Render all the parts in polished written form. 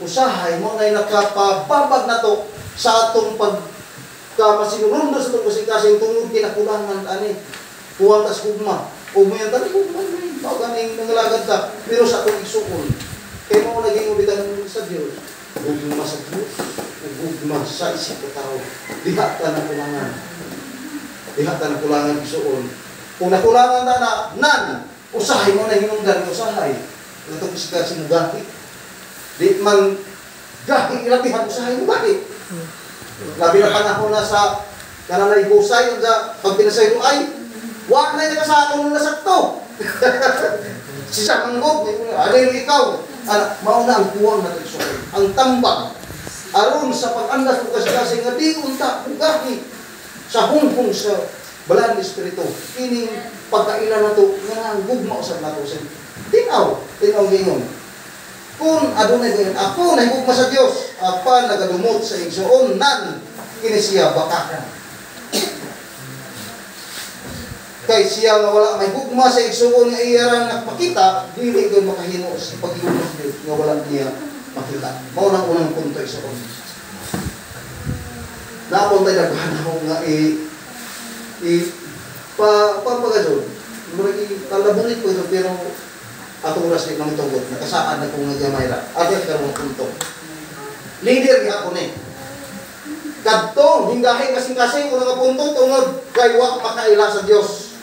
usahay mo na nakapababag na to sa atong pagkamasinulundo sa itong kasing-kasing tungod kinakulangan ani kuwang tas gugma o mo yan tali gugma mao ganing nangalagad ka pero sa atong isukol kaya mo naging ulitan sa Diyos gugma sa Diyos gugma sa isip ka tao diha ka na kulangan isuon kung nakulangan na nan usahay mo na hinungdan usahay itong kasing gahi di man gahi ilabihan usahay mo gahi labi na panahon na sa kanalay husay sa pag pinasay mo ay wag na ka sa atong nasakto si sa manggog alin ikaw mauna ang kuwang na isuon ang tambang aron sa pag-andas mo kasi nga di unta gahi sa hungkong sa balaan ng Espiritu ining pagkailan na to nga gugma usab nato sa tinaw gingon kung adunay gayon ako na higugma sa Dios apan nagadumot sa igsoon nan kini siya bakakan kay siya nga wala may hugma sa igsoon nga iyarang nakapakita dili gyud makahimo sa paghigugma sa Dios nga wala niya makita mao nang unang punto igsoon napon tayo nagbanahon nga pagpagazon murag kalabungit ko ito pero atong oras ni kami tugot nakasaan na kong nagyamayra agad ka mga punto leader nga ako ni kadto hinggahin kasing-kasing ko nga punto tungod kay wa makaila sa Dios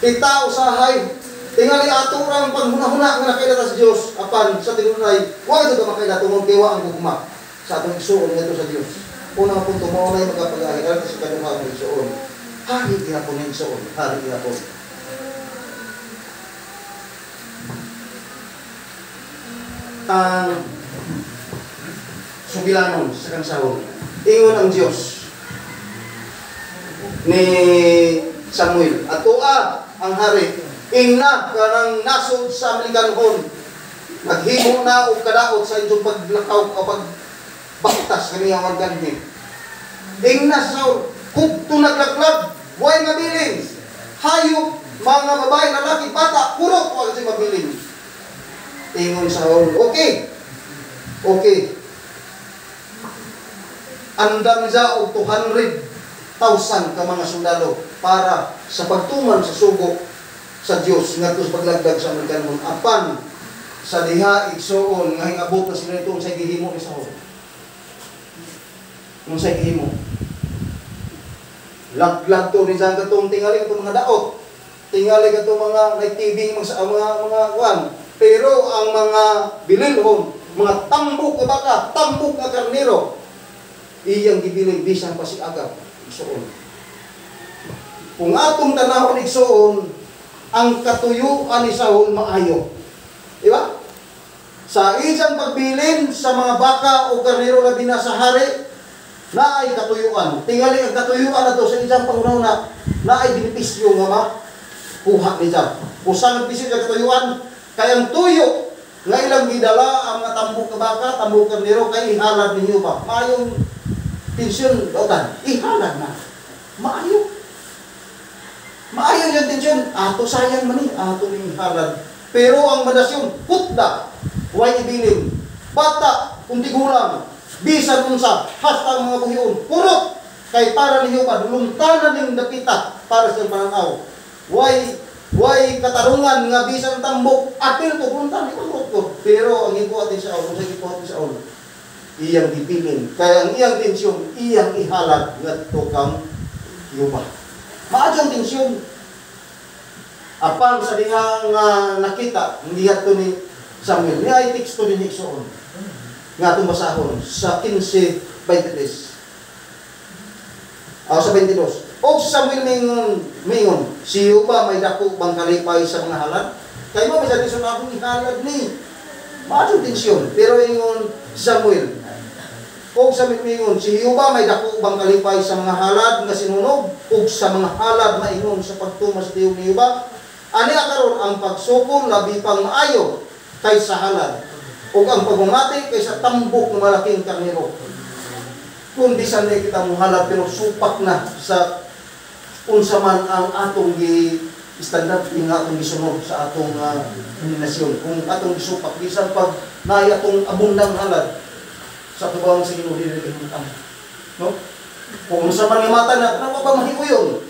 kita usahay tingali ato ang paghuna-huna nga nakaila sa Dios apan sa tinunay wa ito ka makaila tungod kay wa ang gugma sa atong isuon ngadto sa Dios unang punto mo na magapag-ahiran sa kaduha ng isuon hari gihapon ng isuon hari gihapon ang sugilanon sa kansahon ingon ang Diyos ni Samuel atua ang hari ingna kanang nasod sa Amerikanhon naghimo na og kadaot sa inyong paglakaw o pagbaktas kaniyang organ ni ingna sa kugto naglaglag way mabilin hayop mga babae lalaki bata puro ko kasi mabilin ingon sa Saul, okay. Andam siya og 200,000 ka mga sundalo para sa pagtuman sa sugo sa Dios ngadto sa paglagdag sa Amerikanon apan sa diha igsoon nga hingabot na sila nito sa gihimo ni Saul. Sa gihimo. Laglag to ni Jang katong tingali katong mga daot. Tingali katong mga nagtibing mga kwan. Pero ang mga bililhon, mga tambok na baka, tambok na karnero, iyang gibilin bisan pa si Agab, igsoon. Kung atong tanahon igsoon, ang katuyuan ni Saul maayo. Diba? Sa isang pagbilin sa mga baka o karnero labi na sa hari, na ay katuyuan. Tingali ang katuyuan na to sa isang pangunauna, na ay benepisyo nga makuha ni Jab. Kung saan benepisyo ng katuyuan, kaya ang tuyo, nga ilang gidala ang mga tambok na baka, tambok karnero, kaya ihalad ninyo ba? Mayong tensyon, dautan, ihalad na. Maayo. Maayo yung tensyon, ato sayang man ato ning ihalad. Pero ang madasyon, hutda, huwag ibilin. Bata, kung tigulang, bisan unsa, hasta ang mga buhiyon, purot, kay para ninyo ba, duluntanan yung dapita para sa pananaw. Way katarungan nga bisan tambok apil to punta ni ko pero ang ibuhat ni Saul sa ibuhat ni Saul iyang dipilin kaya ang iyang tensyon iyang ihalad ngadto kang yuba maadjong tensyon apang sa diha nga nakita hindi ato ni Samuel ni ay teksto ni Nixon nga atong basahon sa 15:23 sa 22 o Samuel mingon, siyo ba may dako bang kalipay sa mga halad? Kaya mo, may sabi sa akong ihalad ni. Maadong tensyon. Pero ingon Samuel, o Samuel mingon, siyo ba may dako bang kalipay sa mga halad nga sinunog? O sa mga halad na ingon sa pagtumas tiyong niyo ba? Ani akaron ang pagsukol labi pang maayo kaysa halad. O ang pagmamati kaysa tambok ng malaking karnero. Kung bisan na kita mong halad pero supak na sa unsa man ang atong standard nga atong gisunod sa atong nasyon. Kung atong gisupak, bisan pag naay atong abundang halad sa tubawang sa Ginoo dili kahimutan. No? Kung sa man nga mata na, ano pa mahiuyon?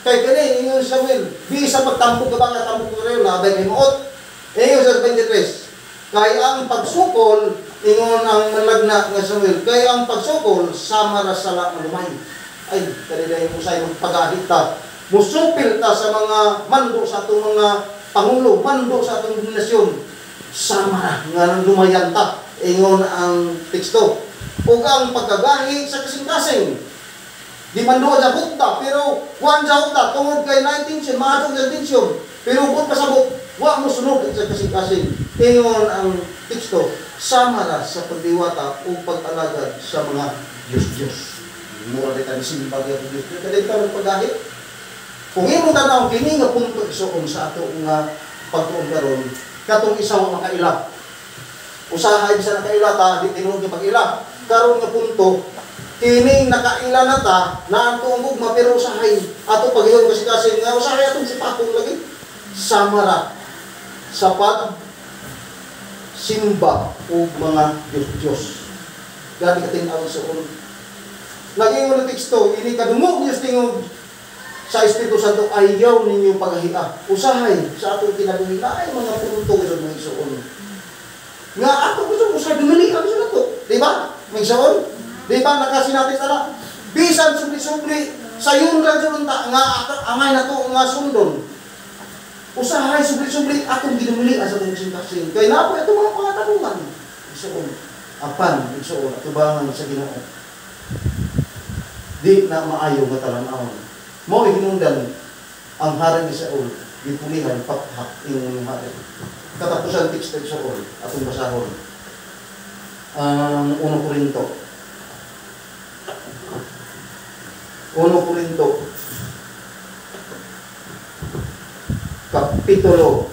Kay kani ingon Samuel, bisan pagtampok ka ba nga tampok ka rin, nabay himuot. Ingon sa 23. Kay ang pagsukol, ingon ang malagna nga Samuel, kay ang pagsukol sama ra sala malumay. Ay, kanilang usay magpagahit ta. Musupil ta sa mga mando sa atong mga pangulo, mando sa atong nasyon. Sama nga nang lumayan ta. Ingon ang teksto. O ang pagkagahi sa kasing-kasing. Di man doon sa hukta, pero kuhan sa hukta, tungod kay 19, mahatong sa tensyon. Pero kung pasabot, wa mo sunod sa kasing-kasing. Ingon ang teksto. Sama ra sa pagdiwata o pag-alagad sa mga Diyos-Diyos. Mura di tayo simbag yung Diyos. Kaya tayo pagahit. Kung imo tanaw, kini nga punto isuon sa ato nga pagtuon karon, katong isaw ang makaila. Usahay bisa nakaila ta, di tinuod nga pag-ila. Karon nga punto, kining nakaila na ta, naantong ugma pero usahay. Ato pag-iyon kasi nga usahay atong sipatong lagi. Samara sa pag simba o mga Diyos-Diyos. Gani katinaw suon. Lagi mo na teksto, ini kadungog niyo tingog sa Espiritu Santo, ayaw ninyo paghahia. Usahay sa atong kinabuhi na ay mga punto ito mga isuon. Nga ato gusto usay dumili ang gusto nato. Diba? May isuon? Diba? Nakasinatin na bisan subli-subli sa yun lang sunta nga angay na to nga sundon. Usahay subli-subli atong ginumili sa atong sintasing. Kaya na po ito mga pangatanungan. Isuon. Apan, isuon. Tubangan sa Ginoo. Di na maayo nga talan-awon. Mo hinungdan ang hari ni Saul, gipulihan pakhak ing hari. Katapusan text ni Saul atong basahon. Ang 1 Korinto. 1 Korinto Kapitulo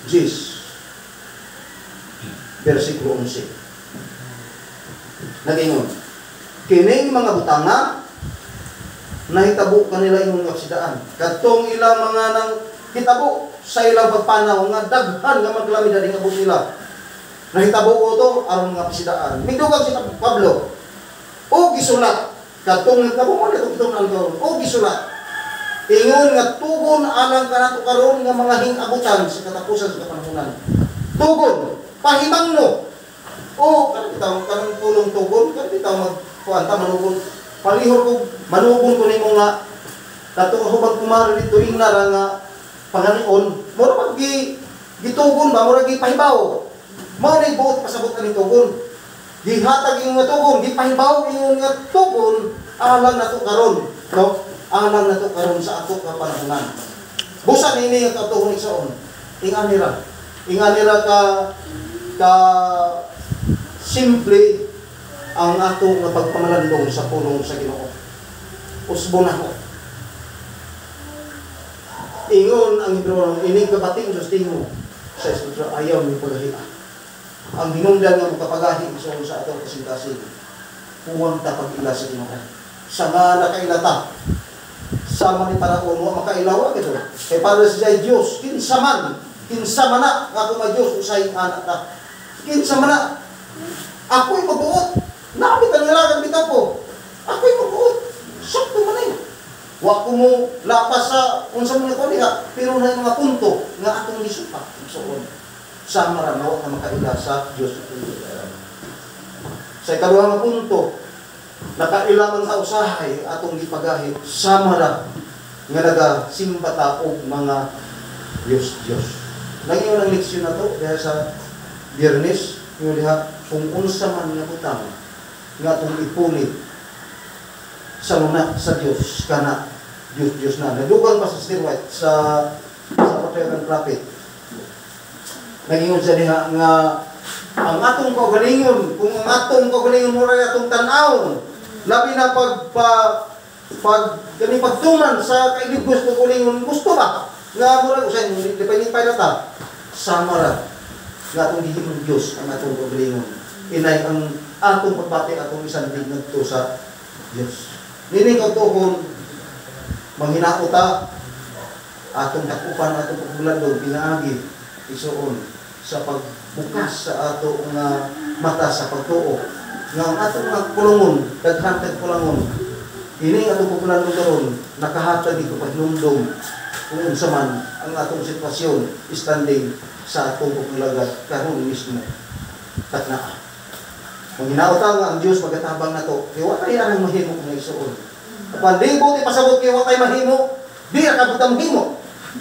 10 versikulo 11. Nagingon, kining mga butanga nahitabo kanila imong aksidaan. Kadtong ilang mga nang hitabo sa ilang pagpanaw nga daghan nga maglamid ding abot nila. Nahitabo ko to aron nga aksidaan. Migdugang si Pablo. O gisulat kadtong nagtabo mo nito kitong algor. O gisulat. Ingon nga tugon alang kanato karon nga mga hingabutan sa katapusan sa kapanahunan. Tugon pahimangno. O kanang tulong tugon kanang magkuanta manugon. Palihor ko, manugon ko nimo nga katong hubag kumara dito ingna nga Panginoon, mura pag gitugon ba, mura gipahibaw. Mao ni buot pasabot ani tugon. Gihatag yung nga tugon, gipahibaw yung nga tugon, alang nato karon, no? Alang nato karon sa ato nga panahunan. Busa nini nga katugon igsoon. Inganira ka simple ang ato nga pagpamalandong sa pulong sa Ginoo. Usbo na ko. Ingon ang Hebreo, ining kabating sa tingo sa Espiritu ayaw ni paghahita. Ang hinungdan nga makapagahi sa atong kasintasin. Huwag ta pag-ila sa Ginoo. Sa nga nakailata. Sama ni Paraon, huwag makailawa ito. Kaya para siya Diyos, kinsaman na, ako nga Diyos, usay anak ta. Kinsaman na, ako'y mabuot. Nakapit ang nilagang bitaw ko. Ako'y mabuot. Sakto man eh. Wa ko mo lapas sa unsa mo ko niya, pero na mga punto nga atong gisupak igsoon. Sama ra nawa ka makaila sa Dios. Sa ikaduha nga punto, nakailaman sa usahay atong gipagahit sama ra nga nagasimba ta og mga Dios. Lagi ang leksyon na to dahil sa Biyernes, yung diha kung unsa man nga butang nga itong ipunit sa luna sa Diyos kana Diyos na. Nadugang pa sa Still White sa Patriarch Prophet. Nagingon siya diha nga ang atong kaugalingon, kung ang atong kaugalingon mo rin atong tanaw, labi na pagtuman sa kailigos ng kaugalingon, gusto ba? Nga mo rin, usay, lipay-lipay na ta. Sama ra nga atong gihimong Diyos ang atong kaugalingon. Inay ang atong pagbati atong isang dignad to sa Diyos. Nining kautuhon, manghinao ta, atong dakupan atong pagbuladong pinaagi isuon sa pagbukas sa ato nga mata sa pagtuo nga ang atong mga kulangon daghan kag kulangon ini atong pagbuladong karon nakahatag dito paglumdum kung unsa man ang atong sitwasyon standing sa atong paglagat karon mismo takna. Kung ginautang nga ang Diyos magatabang na to, kaya wakay anang mahimo kung isuon. Kapag di mo ipasabot kaya wakay mahimo, di akabot ang mahimo.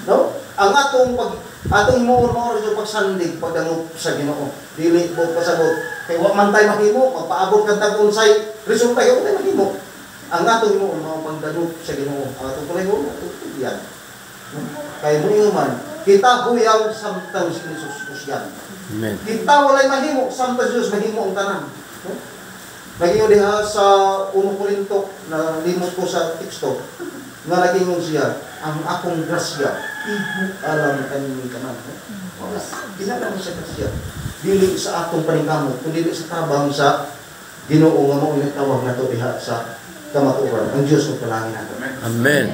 No? Ang atong muur-muur yung pagsandig, pagdangup sa Ginoo. Dili mo pasabot, kaya man tayo mahimo, magpaabot kang tag-unsay, resulta kaya wakay mahimo. Ang atong muur, mga pagdangup sa Ginoo. Ang atong palayo, atong yan. Kaya mo yung man, kita huyaw samtang si Jesus yan. Amen. Kita walay mahimo, samtang Jesus mahimo ang tanan. No? Naging diha sa 1 Korinto na limot ko sa teksto nga naging siya ang akong grasya ibu alam kami kanan. Dinala mo sa grasya dili sa atong paningkamot kundi sa tabang sa Ginoo nga mao tawag nato diha sa kamatuoran. Ang Dios magpalangin nato. Amen.